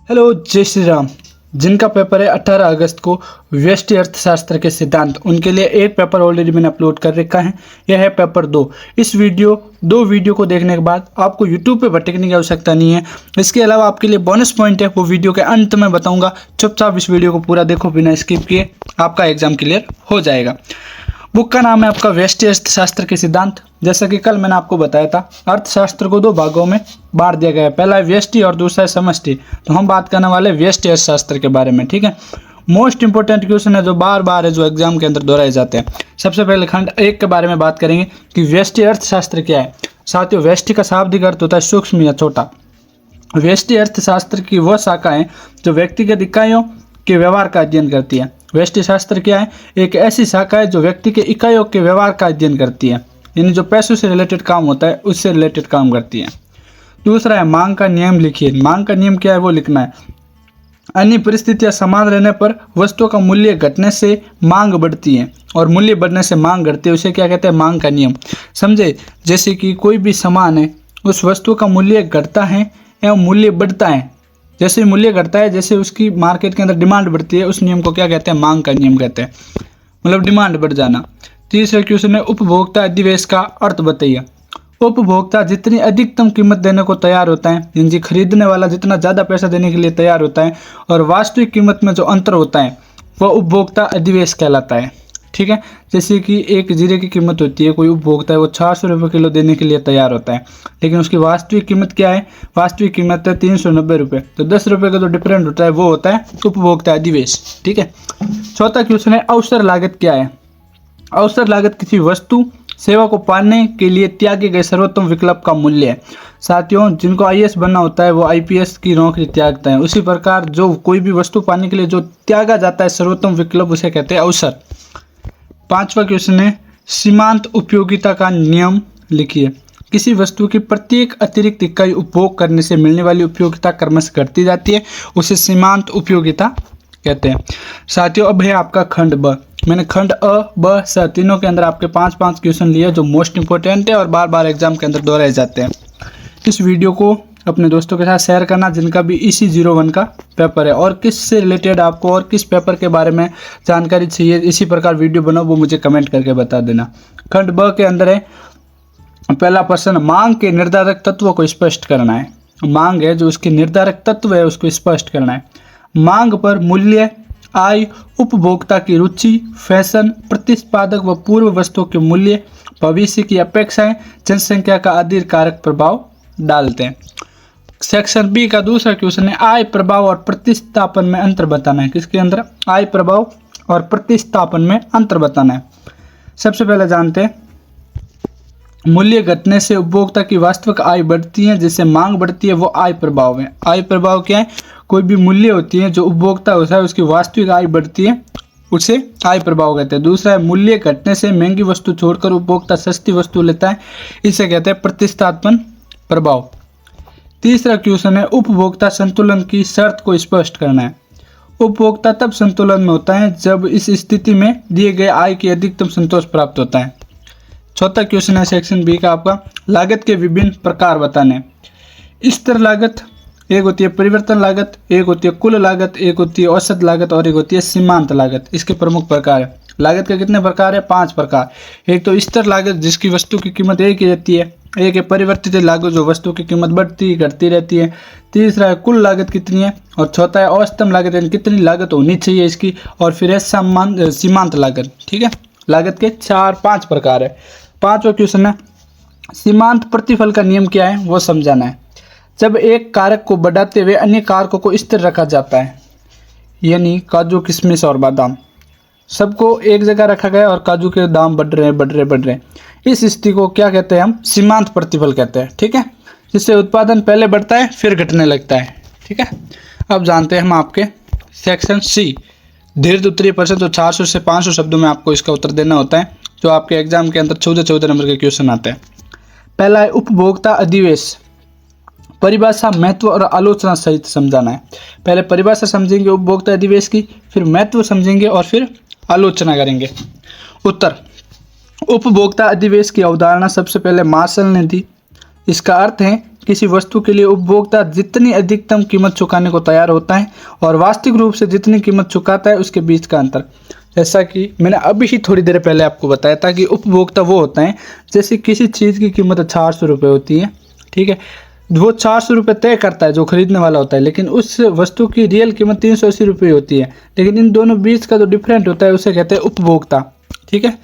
Hello, जय श्री राम। जिनका paper है 18 अगस्त को व्यष्टि अर्थशास्त्र के सिद्धांत, उनके लिए एक पेपर ऑलरेडी मैंने अपलोड कर रखा है। यह है पेपर 2। इस दो वीडियो को देखने के बाद आपको यूट्यूब पे भटकने की आवश्यकता नहीं है। इसके अलावा आपके लिए बोनस पॉइंट है, वो वीडियो के अंत में बताऊंगा। चुपचाप इस वीडियो को पूरा देखो बिना स्किप किए, आपका एग्जाम क्लियर हो जाएगा। बुक का नाम है आपका व्यष्टि अर्थशास्त्र के सिद्धांत। जैसा कि कल मैंने आपको बताया था, अर्थशास्त्र को दो भागों में बांट दिया गया है। पहला है व्यष्टि और दूसरा है समष्टि। तो हम बात करने वाले व्यष्टि अर्थशास्त्र के बारे में, ठीक है। मोस्ट इंपोर्टेंट क्वेश्चन है जो बार बार है, जो एग्जाम के अंदर दोहराए जाते हैं। सबसे पहले खंड 1 के बारे में बात करेंगे कि व्यष्टि अर्थशास्त्र क्या है। साथियों, व्यष्टि का शाब्दिक अर्थ होता है सूक्ष्म या छोटा। व्यष्टि अर्थशास्त्र की वह शाखा है जो व्यक्तिगत इकाइयों के व्यवहार का अध्ययन करती है। व्यष्टि शास्त्र क्या है? एक ऐसी शाखा है जो व्यक्ति के इकाइयों के व्यवहार का अध्ययन करती है, यानी जो पैसों से रिलेटेड काम होता है उससे रिलेटेड काम करती है। दूसरा है मांग का नियम लिखिए। मांग का नियम क्या है वो लिखना है। अन्य परिस्थितियां समान रहने पर वस्तुओं का मूल्य घटने से मांग बढ़ती है और मूल्य बढ़ने से मांग घटती है। उसे क्या कहते हैं? मांग का नियम। समझे? जैसे कि कोई भी सामान है, उस वस्तु का मूल्य घटता है एवं मूल्य बढ़ता है। जैसे मूल्य घटता है, जैसे उसकी मार्केट के अंदर डिमांड बढ़ती है, उस नियम को क्या कहते हैं? मांग का नियम कहते हैं, मतलब डिमांड बढ़ जाना। तीसरा क्वेश्चन है उपभोक्ता अधिवेश का अर्थ बताइए। उपभोक्ता जितनी अधिकतम कीमत देने को तैयार होता है, यानी खरीदने वाला जितना ज़्यादा पैसा देने के लिए तैयार होता है, और वास्तविक कीमत में जो अंतर होता है वह उपभोक्ता अधिवेश कहलाता है, ठीक है। जैसे कि एक जीरे की कीमत होती है, कोई उपभोक्ता है वो 400 रुपये किलो देने के लिए तैयार होता है, लेकिन उसकी वास्तविक कीमत क्या है? वास्तविक कीमत है 390 रुपये। तो 10 रुपये का जो डिफरेंट होता है वो होता है उपभोक्ता अधिवेश, ठीक है। चौथा क्वेश्चन है अवसर लागत क्या है। अवसर लागत किसी वस्तु सेवा को पाने के लिए त्यागे गए सर्वोत्तम विकल्प का मूल्य है। साथियों, जिनको आईएएस बनना होता है वो आईपीएस की नौकरी त्यागता है। उसी प्रकार जो कोई भी वस्तु पाने के लिए जो त्यागा जाता है सर्वोत्तम विकल्प, उसे कहते हैं अवसर। पांचवा क्वेश्चन है सीमांत उपयोगिता का नियम लिखिए। किसी वस्तु की प्रत्येक अतिरिक्त इकाई उपभोग करने से मिलने वाली उपयोगिता क्रमशः घटती जाती है, उसे सीमांत उपयोगिता कहते हैं। साथियों, अब है आपका खंड ब। मैंने खंड अ, ब, स तीनों के अंदर आपके 5-5 क्वेश्चन लिए जो मोस्ट इंपोर्टेंट है और बार बार एग्जाम के अंदर दोहराए जाते हैं। इस वीडियो को अपने दोस्तों के साथ शेयर करना जिनका भी EC 01 का पेपर है, और किस से रिलेटेड आपको और किस पेपर के बारे में जानकारी चाहिए, इसी प्रकार वीडियो बनाओ, वो मुझे कमेंट करके बता देना। खंड ब के अंदर है पहला प्रश्न, मांग के निर्धारक तत्वों को स्पष्ट करना है। मांग है जो उसके निर्धारक तत्व है उसको स्पष्ट करना है। मांग पर मूल्य, आय, उपभोक्ता की रुचि, फैशन, प्रतिस्पर्धक व पूर्व वस्तुओं के मूल्य, भविष्य की अपेक्षाएं, जनसंख्या का आदि कारक प्रभाव डालते हैं। सेक्शन बी का दूसरा क्वेश्चन है आय प्रभाव और प्रतिस्थापन में अंतर बताना है। किसके अंदर? आय प्रभाव और प्रतिस्थापन में अंतर बताना है। सबसे पहले जानते हैं मूल्य घटने से उपभोक्ता की वास्तविक आय बढ़ती है, जिससे मांग बढ़ती है, वो आय प्रभाव है। आय प्रभाव क्या है? कोई भी मूल्य होती है जो उपभोक्ता होता है उसकी वास्तविक आय बढ़ती है, उसे आय प्रभाव कहते हैं। दूसरा है मूल्य घटने से महंगी वस्तु छोड़कर उपभोक्ता सस्ती वस्तु लेता है, इसे कहते हैं प्रतिस्थापन प्रभाव। तीसरा क्वेश्चन है उपभोक्ता संतुलन की शर्त को स्पष्ट करना है। उपभोक्ता तब संतुलन में होता है जब इस स्थिति में दिए गए आय की अधिकतम संतोष प्राप्त होता है। चौथा क्वेश्चन है सेक्शन बी का आपका लागत के विभिन्न प्रकार बताने। स्थिर लागत एक होती है, परिवर्तन लागत एक होती है, कुल लागत एक होती है, औसत लागत और एक होती है सीमांत लागत। इसके प्रमुख प्रकार है। लागत के कितने प्रकार है? 5 प्रकार। एक तो स्थिर लागत जिसकी वस्तु की कीमत एक ही रहती है। एक है परिवर्तित लागत जो वस्तु की कीमत बढ़ती घटती रहती है। तीसरा है कुल लागत कितनी है, और चौथा है औसतम लागत यानी कितनी लागत होनी चाहिए इसकी, और फिर है सीमांत लागत, ठीक है। लागत के 4-5 प्रकार है। पांचवा क्वेश्चन है सीमांत प्रतिफल का नियम क्या है वो समझाना है। जब एक कारक को बढ़ाते हुए अन्य कारकों को स्थिर रखा जाता है, यानी काजू, किशमिश और बादाम सबको एक जगह रखा गया और काजू के दाम बढ़ रहे हैं, इस स्थिति को क्या कहते हैं? हम सीमांत प्रतिफल कहते हैं, ठीक है। जिससे उत्पादन पहले बढ़ता है फिर घटने लगता है, ठीक है। अब जानते हैं हम आपके सेक्शन सी दीर्घ उत्तरीय प्रश्न, जो 400 से 500 शब्दों में आपको इसका उत्तर देना होता है, जो आपके एग्जाम के अंदर 14 नंबर के क्वेश्चन आते हैं। पहला है उपभोक्ता अधिवेश। परिभाषा, महत्व और आलोचना सहित समझाना है। पहले परिभाषा समझेंगे उपभोक्ता अधिवेश की, फिर महत्व समझेंगे और फिर आलोचना करेंगे। उत्तर, उपभोक्ता अधिवेश की अवधारणा सबसे पहले मार्शल ने दी। इसका अर्थ है किसी वस्तु के लिए उपभोक्ता जितनी अधिकतम कीमत चुकाने को तैयार होता है और वास्तविक रूप से जितनी कीमत चुकाता है उसके बीच का अंतर। जैसा कि मैंने अभी ही थोड़ी देर पहले आपको बताया था कि उपभोक्ता वो होता है, जैसे किसी चीज़ की कीमत 400 रुपये होती है, ठीक है, वो 400 रुपये तय करता है जो खरीदने वाला होता है, लेकिन उस वस्तु की रियल कीमत 380 रुपये होती है, लेकिन इन दोनों बीच का जो डिफरेंट होता है उसे कहते हैं उपभोक्ता। ठीक है,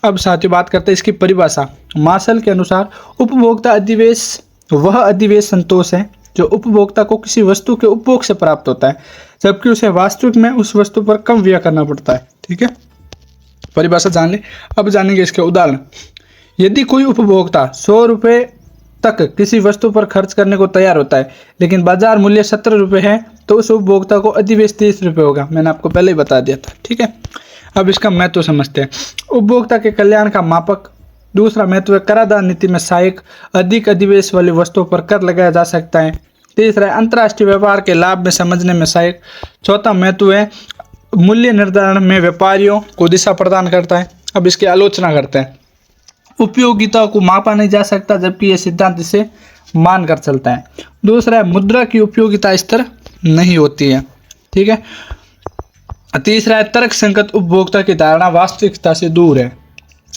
अब साथियों बात करते हैं इसकी परिभाषा। मार्शल के अनुसार उपभोक्ता अधिवेश वह अधिवेश संतोष है जो उपभोक्ता को किसी वस्तु के उपभोग से प्राप्त होता है, जबकि उसे वास्तविक में उस वस्तु पर कम व्यय करना पड़ता है। ठीक है, परिभाषा जान ले। अब जानेंगे इसके उदाहरण। यदि कोई उपभोक्ता 100 रुपये तक किसी वस्तु पर खर्च करने को तैयार होता है, लेकिन बाजार मूल्य 17 रुपये है, तो उस उपभोक्ता को अधिवेश 30 रुपये होगा। मैंने आपको पहले ही बता दिया था। ठीक है, अब इसका महत्व समझते हैं। उपभोक्ता के कल्याण का मापक। दूसरा महत्व है कराधान नीति में सहायक। अधिक अधिवेश वाली वस्तुओं पर कर लगाया जा सकता है। तीसरा है अंतर्राष्ट्रीय व्यापार के लाभ में समझने में सहायक। चौथा महत्व है मूल्य निर्धारण में व्यापारियों को दिशा प्रदान करता है। अब इसकी आलोचना करते हैं। उपयोगिता को मापा नहीं जा सकता, जबकि यह सिद्धांत इसे मान कर चलता है। दूसरा है मुद्रा की उपयोगिता स्थिर नहीं होती है। ठीक है, तीसरा है तर्क संगत उपभोक्ता की धारणा वास्तविकता से दूर है।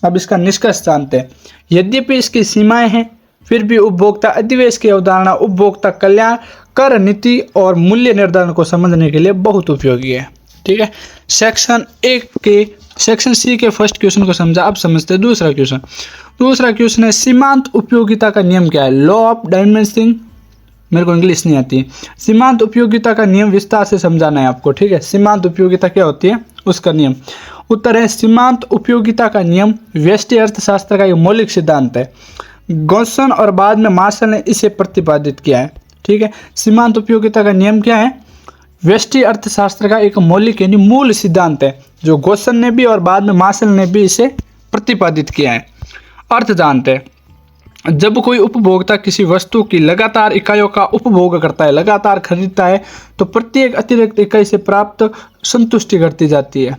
अब इसका निष्कर्ष जानते हैं। यद्यपि इसकी सीमाएं हैं, फिर भी उपभोक्ता अधिवेश की अवधारणा उपभोक्ता कल्याण, कर नीति और मूल्य निर्धारण को समझने के लिए बहुत उपयोगी है। ठीक है, सेक्शन सी के फर्स्ट क्वेश्चन को समझा। अब समझते हैं दूसरा क्वेश्चन। दूसरा क्वेश्चन है सीमांत उपयोगिता का नियम क्या है। लॉ ऑफ डायमेंशनिंग, मेरे को इंग्लिश नहीं आती है। सीमांत उपयोगिता का नियम विस्तार से समझाना है आपको। ठीक है, सीमांत उपयोगिता क्या होती है, उसका नियम। उत्तर है सीमांत उपयोगिता का नियम व्यष्टि अर्थशास्त्र का एक मौलिक सिद्धांत है। गॉसन और बाद में मार्शल ने इसे प्रतिपादित किया है। ठीक है, सीमांत उपयोगिता का नियम क्या है, व्यष्टि अर्थशास्त्र का एक मौलिक यानी मूल सिद्धांत है, जो गॉसन ने भी और बाद में मार्शल ने भी इसे प्रतिपादित किया है। अर्थ जानते हैं। जब कोई उपभोक्ता किसी वस्तु की लगातार इकाइयों का उपभोग करता है, लगातार खरीदता है, तो प्रत्येक अतिरिक्त इकाई से प्राप्त संतुष्टि घटती जाती है।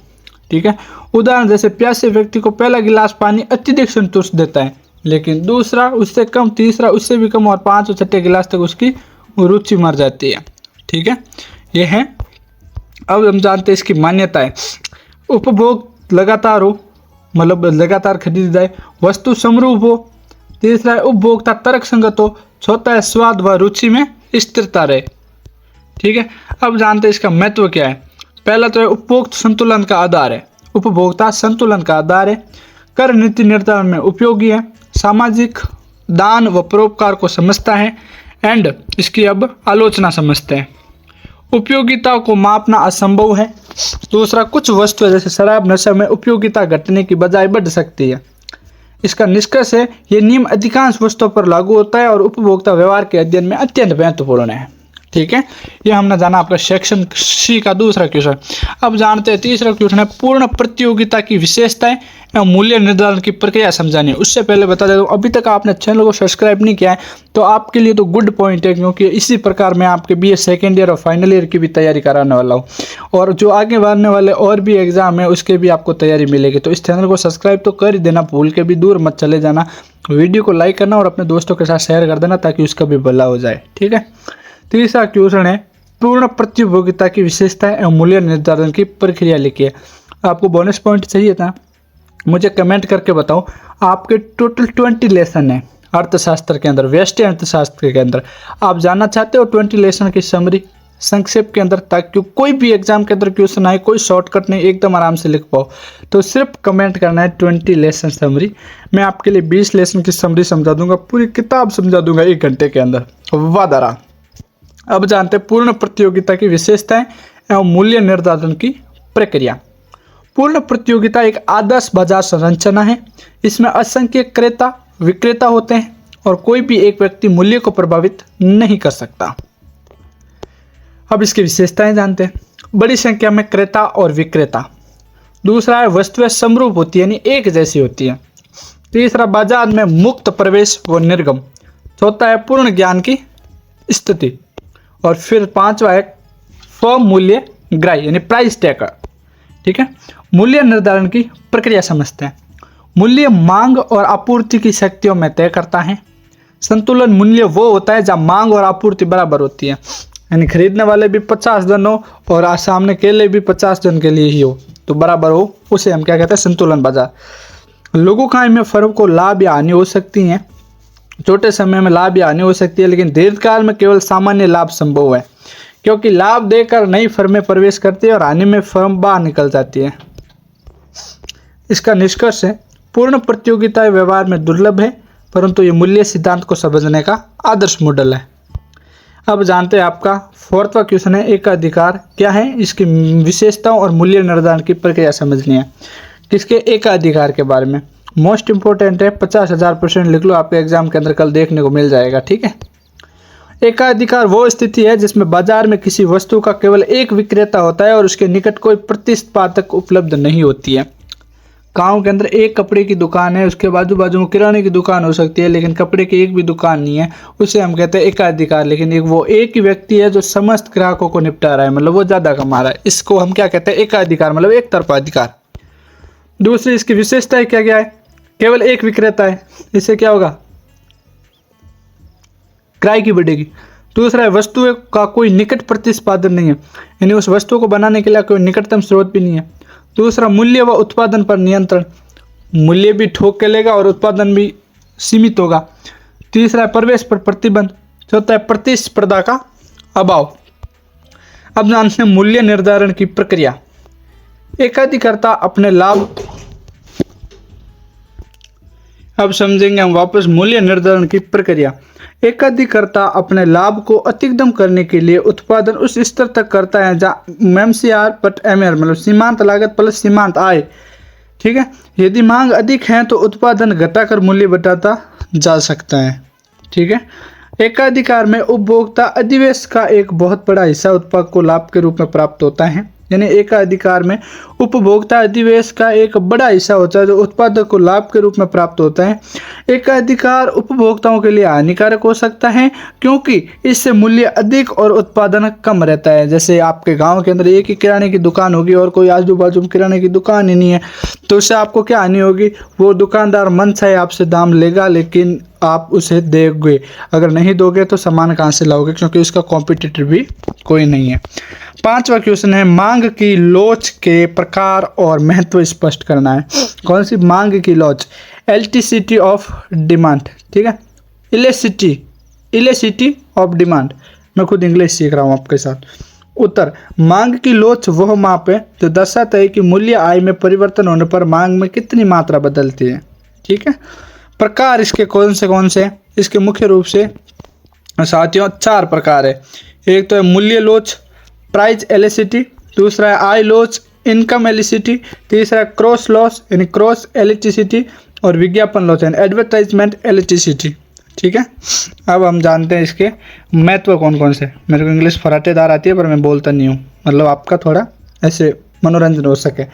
ठीक है, उदाहरण जैसे प्यासे व्यक्ति को पहला गिलास पानी अत्यधिक संतुष्ट देता है, लेकिन दूसरा उससे कम, तीसरा उससे भी कम और 5 और 6 गिलास तक उसकी रुचि मर जाती है। ठीक है, ये है। अब हम जानते हैं इसकी मान्यताएं। उपभोग लगातार हो, मतलब लगातार खरीदी जाए। वस्तु समरूप हो। तीसरा है उपभोक्ता तर्क संगत हो। चौथा है स्वाद व रुचि में स्थिरता रहे। ठीक है, अब जानते हैं इसका महत्व क्या है। पहला तो है उपभोक्ता संतुलन का आधार है। उपभोक्ता संतुलन का आधार है। कर नीति निर्धारण में उपयोगी है। सामाजिक दान व परोपकार को समझता है। एंड इसकी अब आलोचना समझते हैं। उपयोगिता को मापना असंभव है। दूसरा, कुछ वस्तुएं जैसे शराब नशा में उपयोगिता घटने की बजाय बढ़ सकती है। इसका निष्कर्ष है ये नियम अधिकांश वस्तुओं पर लागू होता है और उपभोक्ता व्यवहार के अध्ययन में अत्यंत महत्वपूर्ण है। ठीक है, ये हमने जाना आपका सेक्शन सी का दूसरा क्वेश्चन। अब जानते हैं तीसरा क्वेश्चन है पूर्ण प्रतियोगिता की विशेषताएं एवं मूल्य निर्धारण की प्रक्रिया समझानी है। उससे पहले बता देता हूँ, अभी तक आपने चैनल को सब्सक्राइब नहीं किया है तो आपके लिए तो गुड पॉइंट है, क्योंकि इसी प्रकार मैं आपके BA सेकेंड ईयर और फाइनल ईयर की भी तैयारी कराने वाला हूँ, और जो आगे बढ़ने वाले और भी एग्जाम है उसके भी आपको तैयारी मिलेगी। तो इस चैनल को सब्सक्राइब तो कर ही देना, भूल के भी दूर मत चले जाना। वीडियो को लाइक करना और अपने दोस्तों के साथ शेयर कर देना ताकि उसका भी भला हो जाए। ठीक है, तीसरा क्वेश्चन है पूर्ण प्रतियोगिता की विशेषता एवं मूल्य निर्धारण की प्रक्रिया लिखिए। आपको बोनस पॉइंट चाहिए था, मुझे कमेंट करके बताओ। आपके टोटल 20 लेसन है अर्थशास्त्र के अंदर, व्यष्टि अर्थशास्त्र के अंदर। आप जानना चाहते हो 20 लेसन की समरी संक्षेप के अंदर, ताकि कोई भी एग्जाम के अंदर क्वेश्चन आए कोई शॉर्टकट नहीं, एकदम आराम से लिख पाओ। तो सिर्फ कमेंट करना है 20 लेसन समरी। मैं आपके लिए 20 लेसन की समरी समझा दूंगा, पूरी किताब समझा दूंगा 1 घंटे के अंदर, वादा रहा। अब जानते हैं पूर्ण प्रतियोगिता की विशेषताएं एवं मूल्य निर्धारण की प्रक्रिया। पूर्ण प्रतियोगिता एक आदर्श बाजार संरचना है। इसमें असंख्य क्रेता विक्रेता होते हैं और कोई भी एक व्यक्ति मूल्य को प्रभावित नहीं कर सकता। अब इसकी विशेषताएं जानते हैं। बड़ी संख्या में क्रेता और विक्रेता। दूसरा है वस्तुएं समरूप होती है, यानी एक जैसी होती है। तीसरा, बाजार में मुक्त प्रवेश व निर्गम। चौथा है पूर्ण ज्ञान की स्थिति। और फिर 5वां है फर्म मूल्य ग्राह्य, यानी प्राइस टैगर। ठीक है, मूल्य निर्धारण की प्रक्रिया समझते हैं। मूल्य मांग और आपूर्ति की शक्तियों में तय करता है। संतुलन मूल्य वो होता है जहाँ मांग और आपूर्ति बराबर होती है, यानी खरीदने वाले भी 50 जन हो और सामने केले भी 50 जन के लिए ही हो तो बराबर हो, उसे हम क्या कहते हैं, संतुलन बाजार। लोगों का में फर्म को लाभ या हानि हो सकती है, छोटे समय में लाभ या हानि हो सकती है, लेकिन दीर्घकाल में केवल सामान्य लाभ संभव है, क्योंकि लाभ देकर नई फर्में प्रवेश करती है और हानि में फर्म बाहर निकल जाती है। इसका निष्कर्ष है, पूर्ण प्रतियोगिता व्यवहार में दुर्लभ है, परंतु ये मूल्य सिद्धांत को समझने का आदर्श मॉडल है। अब जानते हैं आपका 4वां क्वेश्चन है, एकाधिकार क्या है, इसकी विशेषताओं और मूल्य निर्धारण की प्रक्रिया समझनी है। किसके? एकाधिकार के बारे में। मोस्ट इंपोर्टेंट है, 50,000% लिख लो, आपके एग्जाम के अंदर कल देखने को मिल जाएगा। ठीक है। एकाधिकार वो स्थिति है जिसमें बाजार में किसी वस्तु का केवल एक विक्रेता होता है और उसके निकट कोई प्रतिस्पर्धक उपलब्ध नहीं होती है। गाँव के अंदर एक कपड़े की दुकान है, उसके बाजू बाजू में किराने की दुकान हो सकती है, लेकिन कपड़े की एक भी दुकान नहीं है, उसे हम कहते हैं एकाधिकार। लेकिन वो एक ही व्यक्ति है जो समस्त ग्राहकों को निपटा रहा है, मतलब वो ज़्यादा कमा रहा है, इसको हम क्या कहते हैं? एकाधिकार, मतलब एक तरफा अधिकार। दूसरी इसकी विशेषता क्या क्या है? केवल एक विक्रेता है, इससे क्या होगा? क्राय की बढ़ेगी। दूसरा है, वस्तु का कोई निकट प्रतिस्पर्धन नहीं है, यानी उस वस्तु को बनाने के लिए कोई निकटतम स्रोत भी नहीं है। दूसरा, मूल्य व उत्पादन पर नियंत्रण, मूल्य भी ठोक के लेगा और उत्पादन भी सीमित होगा। तीसरा है, प्रवेश पर प्रतिबंध। चौथा है, प्रतिस्पर्धा का अभाव। अब जानते हैं मूल्य निर्धारण की प्रक्रिया। एकाधिकारता अपने लाभ, अब समझेंगे हम वापस मूल्य निर्धारण की प्रक्रिया। एकाधिकारता अपने लाभ को अतिक्रमण करने के लिए उत्पादन उस स्तर तक करता है जहाँ MCR बट MR, मतलब सीमांत लागत प्लस सीमांत आय। ठीक है। यदि मांग अधिक है तो उत्पादन घटाकर मूल्य बढ़ाता जा सकता है। ठीक है। एकाधिकार में उपभोक्ता अधिवेश का एक बहुत बड़ा हिस्सा उत्पाद को लाभ के रूप में प्राप्त होता है, यानी एकाधिकार में उपभोक्ता अधिवेश का एक बड़ा हिस्सा होता है जो उत्पादक को लाभ के रूप में प्राप्त होता है। एकाधिकार उपभोक्ताओं के लिए हानिकारक हो सकता है क्योंकि इससे मूल्य अधिक और उत्पादन कम रहता है। जैसे आपके गांव के अंदर एक ही किराने की दुकान होगी और कोई आजू बाजू में किराने की दुकान ही नहीं है, तो उससे आपको क्या हानि होगी? वो दुकानदार मन चाहे आपसे दाम लेगा, लेकिन आप उसे दोगे, अगर नहीं दोगे तो सामान कहाँ से लाओगे, क्योंकि उसका कॉम्पिटिटर भी कोई नहीं है। 5वां क्वेश्चन है, मांग की लोच के प्रकार और महत्व स्पष्ट करना है। कौन सी मांग की लोच? Elasticity of demand. ठीक है, इलास्टिसिटी ऑफ डिमांड। मैं खुद इंग्लिश सीख रहा हूँ आपके साथ। उत्तर, मांग की लोच वह माप है जो दर्शाता है कि मूल्य आय में परिवर्तन होने पर मांग में कितनी मात्रा बदलती है। ठीक है। प्रकार इसके कौन से? इसके मुख्य रूप से साथियों 4 प्रकार है। एक तो है मूल्य लोच, प्राइस एलिसिटी। दूसरा है आई लोच, इनकम एलिसिटी। तीसरा है क्रॉस लॉस यानी क्रॉस एलिटिसिटी, और विज्ञापन लॉस यानी एडवर्टाइजमेंट एलिटिसिटी। ठीक है। अब हम जानते हैं इसके महत्व कौन से। मेरे को इंग्लिश फराटेदार आती है पर मैं बोलता नहीं हूँ, मतलब आपका थोड़ा ऐसे मनोरंजन हो सके।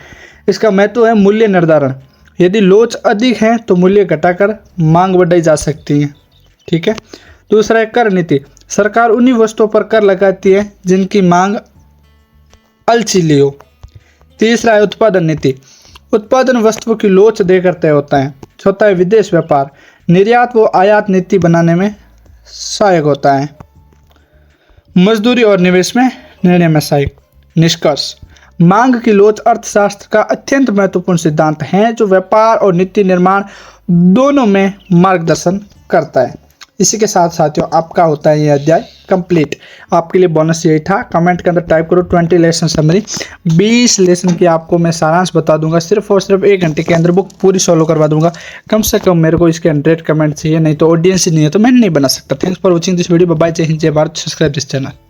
इसका महत्व है मूल्य निर्धारण। यदि लोच अधिक है तो मूल्य घटाकर मांग बढ़ाई जा सकती है। ठीक है। दूसरा है कर नीति। सरकार उन्हीं वस्तुओं पर कर लगाती है जिनकी मांग अलचीली हो। तीसरा है उत्पादन नीति। उत्पादन वस्तुओं की लोच देकर तय होता है। चौथा है विदेश व्यापार। निर्यात व आयात नीति बनाने में सहायक होता है। मजदूरी और निवेश में निर्णय में सहायक। निष्कर्ष, मांग की लोच अर्थशास्त्र का अत्यंत महत्वपूर्ण सिद्धांत है जो व्यापार और नीति निर्माण दोनों में मार्गदर्शन करता है। इसी के साथ साथियों आपका होता है यह अध्याय कंप्लीट। आपके लिए बोनस यही था, कमेंट के अंदर टाइप करो 20 लेसन समरी। 20 लेसन की आपको मैं सारांश बता दूंगा, सिर्फ और सिर्फ 1 घंटे के अंदर बुक पूरी सॉल्व करवा दूंगा। कम से कम मेरे को इसके 100 कमेंट चाहिए, नहीं तो ऑडियंस ही नहीं है तो मैं नहीं बना सकता। Thanks for watching this video. Bye, जय हिंद, जय भारत। Subscribe this channel.